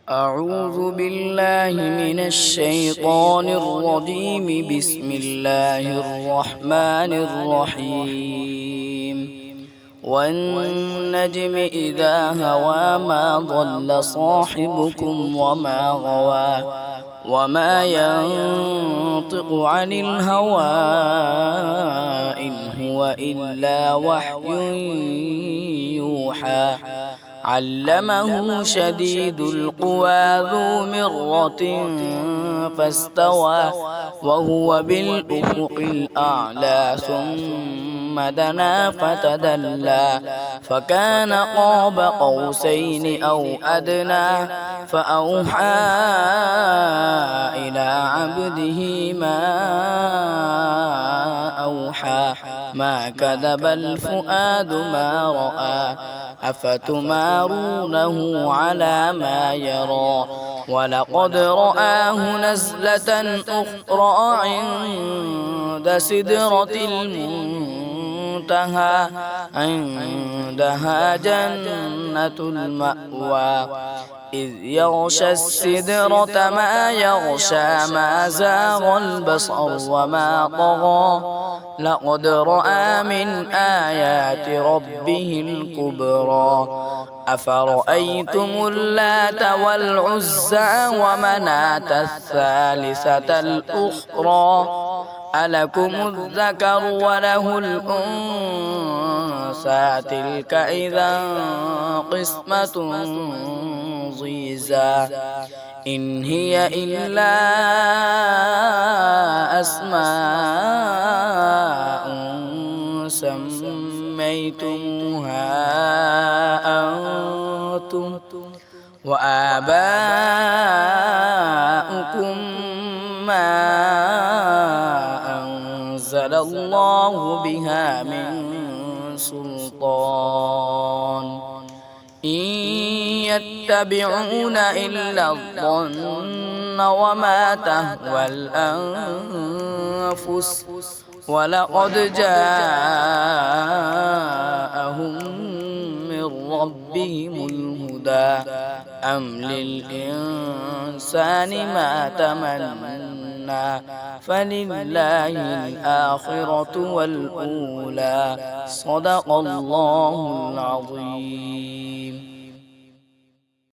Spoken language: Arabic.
أعوذ بالله من الشيطان الرجيم. بسم الله الرحمن الرحيم. والنجم إذا هوى ما ضل صاحبكم وما غوى وما ينطق عن الهوى إن هو إلا وحي يوحى. علمه شديد القوى ذو مرة فاستوى وهو بالأفق الأعلى ثم دنا فتدلى فكان قاب قوسين أو أدنى فأوحى إلى عبده ما أوحى. ما كذب الفؤاد ما رأى أفتمارونه على ما يرى. ولقد رآه نزلة أخرى عند سدرة المنتهى عندها جنة المأوى إذ يغشى السدرة ما يغشى. ما زاغ البصر وما طغى لقد رأى من آيات ربه الكبرى. أفرأيتم اللات والعزى ومناة الثالثة الأخرى ألكم الذكر وله الأنثى تلك إذا قسمة ضيزى. إن هي إلا أسماء سميتموها أنتم وآباؤكم ما أنزل الله بها من سلطان إن يتبعون إلا الظن وما تهوى الأنفس ولقد جاءهم من ربهم الهدى. أم للإنسان ما تمنى فلله الآخرة والأولى. صدق الله العظيم.